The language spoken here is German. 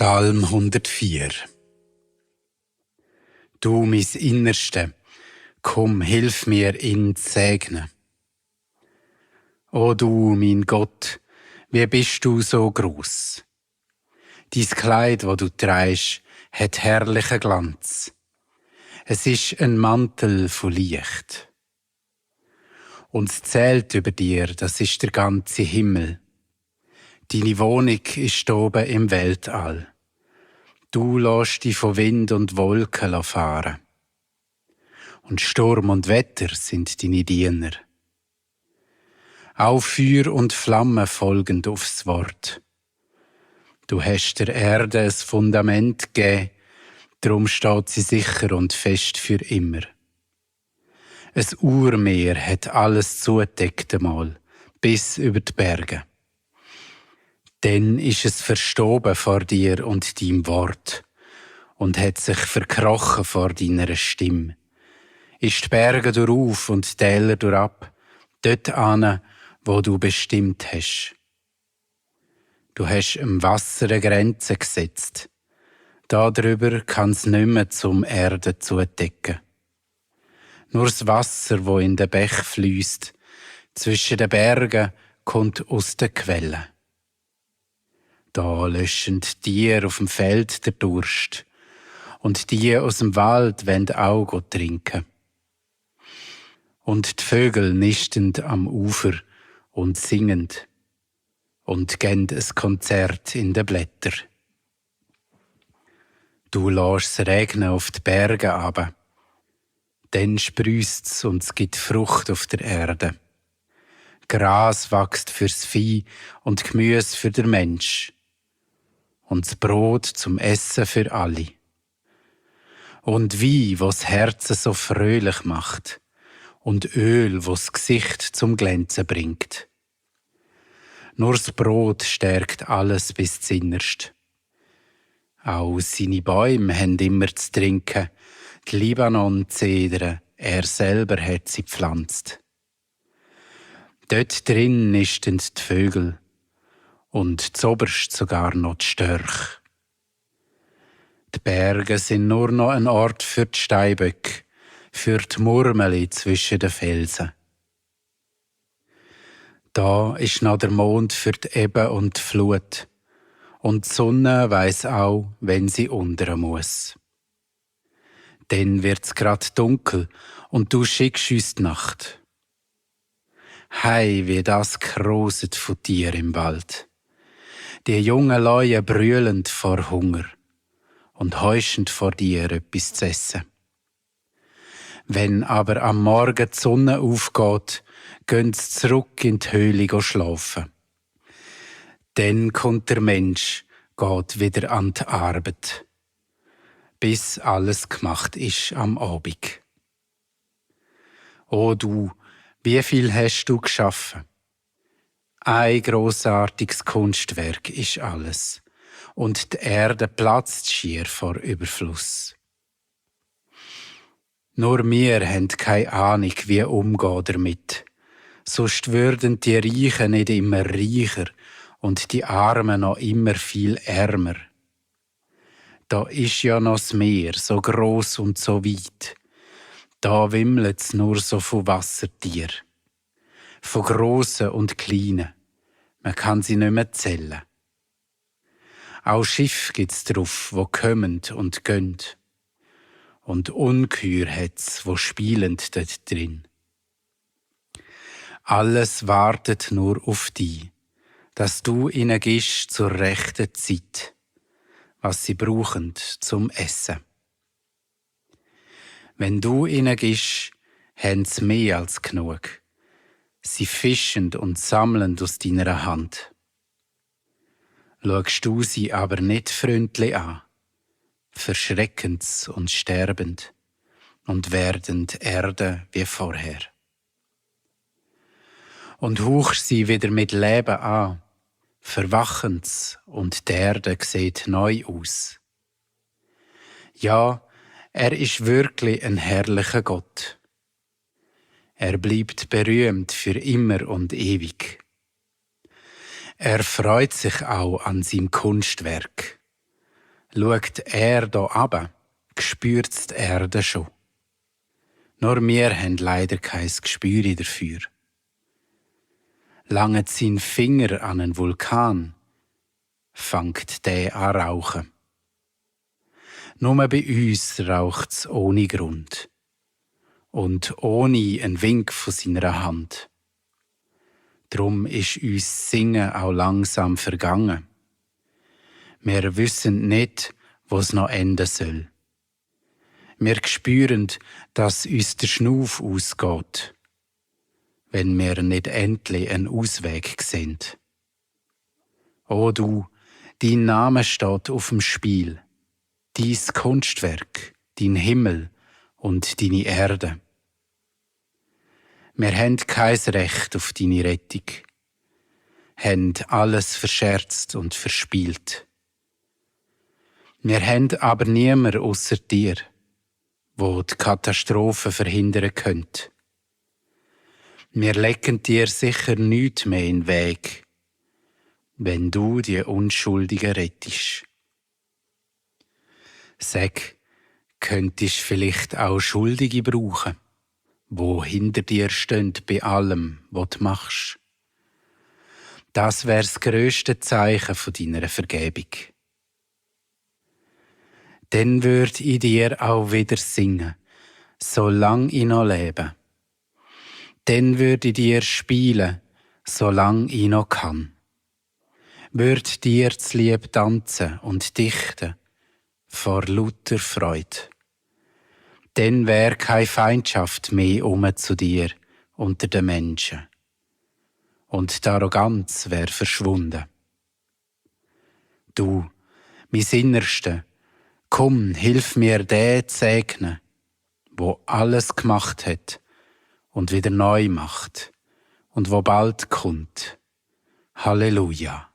Psalm 104. Du, mein Innerste, komm, hilf mir, ihn zu segnen. O du, mein Gott, wie bist du so groß? Dein Kleid, wo du trägst, hat herrlichen Glanz. Es ist ein Mantel von Licht. Und es zählt über dir, das ist der ganze Himmel. Deine Wohnung ist oben im Weltall. Du lässt dich von Wind und Wolken fahren. Und Sturm und Wetter sind deine Diener. Auch Feuer und Flamme folgen aufs Wort. Du hast der Erde ein Fundament gegeben, darum steht sie sicher und fest für immer. Ein Urmeer hat alles zugedeckt einmal, bis über die Berge. Dann ist es verstoben vor dir und deinem Wort und hat sich verkrochen vor deiner Stimme. Ist die Berge durch und die Täler durchab, dort an, wo du bestimmt hast. Du hast im Wasser eine Grenze gesetzt. Darüber kann es nicht mehr zum Erde zudecken. Nur das Wasser, wo in den Bach fließt, zwischen den Bergen, kommt aus der Quelle. Da löschen die Tiere auf dem Feld der Durst, und die aus dem Wald wollen auch trinken. Und die Vögel nistend am Ufer und singend und geben ein Konzert in den Blättern. Du lässt es regnen auf die Berge runter. Dann sprüsst's und es gibt Frucht auf der Erde. Gras wächst fürs Vieh und Gemüse für den Mensch. Und das Brot zum Essen für alle. Und Wein, was das Herz so fröhlich macht. Und Öl, was das Gesicht zum Glänzen bringt. Nur das Brot stärkt alles bis zum Innerst. Auch seine Bäume haben immer zu trinken. Die Libanon-Zedern, er selber hat sie gepflanzt. Dort drin nisten die Vögel und zoberst sogar noch die Störche. Die Berge sind nur noch ein Ort für die Steinböcke, für die Murmeli zwischen den Felsen. Da ist noch der Mond für die Ebbe und die Flut, und die Sonne weiss auch, wenn sie unter muss. Dann wird's grad dunkel und du schickst uns die Nacht. Hei, wie das kroset von dir im Wald. Die jungen Leute brüllend vor Hunger und heuschend vor dir etwas zu essen. Wenn aber am Morgen die Sonne aufgeht, gehen sie zurück in die Höhle schlafen. Dann kommt der Mensch, geht wieder an die Arbeit, bis alles gemacht ist am Abend. O du, wie viel hast du geschaffen? Ein grossartiges Kunstwerk ist alles, und die Erde platzt schier vor Überfluss. Nur wir haben keine Ahnung, wie umgehen damit. Sonst würden die Reichen nicht immer reicher und die Armen noch immer viel ärmer. Da ist ja noch das Meer, so gross und so weit. Da wimmelt's nur so von Wassertier. Von grossen und kleinen. Man kann sie nicht mehr zählen. Auch Schiff gibt's drauf, wo kommen und gehen. Und Ungeheuer hat's, wo spielend dort drin. Alles wartet nur auf dich, dass du ihnen gibst zur rechten Zeit, was sie brauchen zum Essen. Wenn du ihnen gibst, haben sie mehr als genug. Sie fischen und sammeln aus deiner Hand. Schaust du sie aber nicht freundlich an, verschrecken sie und sterbend und werden Erde wie vorher. Und hauchst sie wieder mit Leben an, verwachen sie und die Erde sieht neu aus. Ja, er ist wirklich ein herrlicher Gott. Er bleibt berühmt für immer und ewig. Er freut sich auch an seinem Kunstwerk. Schaut er da runter, spürt's die Erde schon. Nur wir haben leider kein Gespür dafür. Langt sein Finger an einen Vulkan, fängt der an rauchen. Nur bei uns raucht's ohne Grund und ohne einen Wink von seiner Hand. Drum ist uns Singen auch langsam vergangen. Wir wissen nicht, wo's noch enden soll. Wir spüren, dass uns der Schnuff ausgeht, wenn wir nicht endlich einen Ausweg sehen. O du, dein Name steht auf dem Spiel, dein Kunstwerk, dein Himmel und deine Erde. Wir haben kein Recht auf deine Rettung, haben alles verscherzt und verspielt. Wir haben aber niemand ausser dir, wo die Katastrophe verhindern könnte. Wir legen dir sicher nichts mehr in den Weg, wenn du die Unschuldigen rettest. Sag, könntest vielleicht auch Schuldige brauchen, wo hinter dir stehen bei allem, was du machst. Das wäre das grösste Zeichen von deiner Vergebung. Dann würde ich dir auch wieder singen, solange ich noch lebe. Dann würde ich dir spielen, solange ich noch kann. Würde dir zulieb tanzen und dichten, vor lauter Freude. Dann wär keine Feindschaft mehr zu dir unter den Menschen. Und die Arroganz wär verschwunden. Du, mein Innerste, komm, hilf mir, den zu segnen, wo alles gemacht hat und wieder neu macht und wo bald kommt. Halleluja.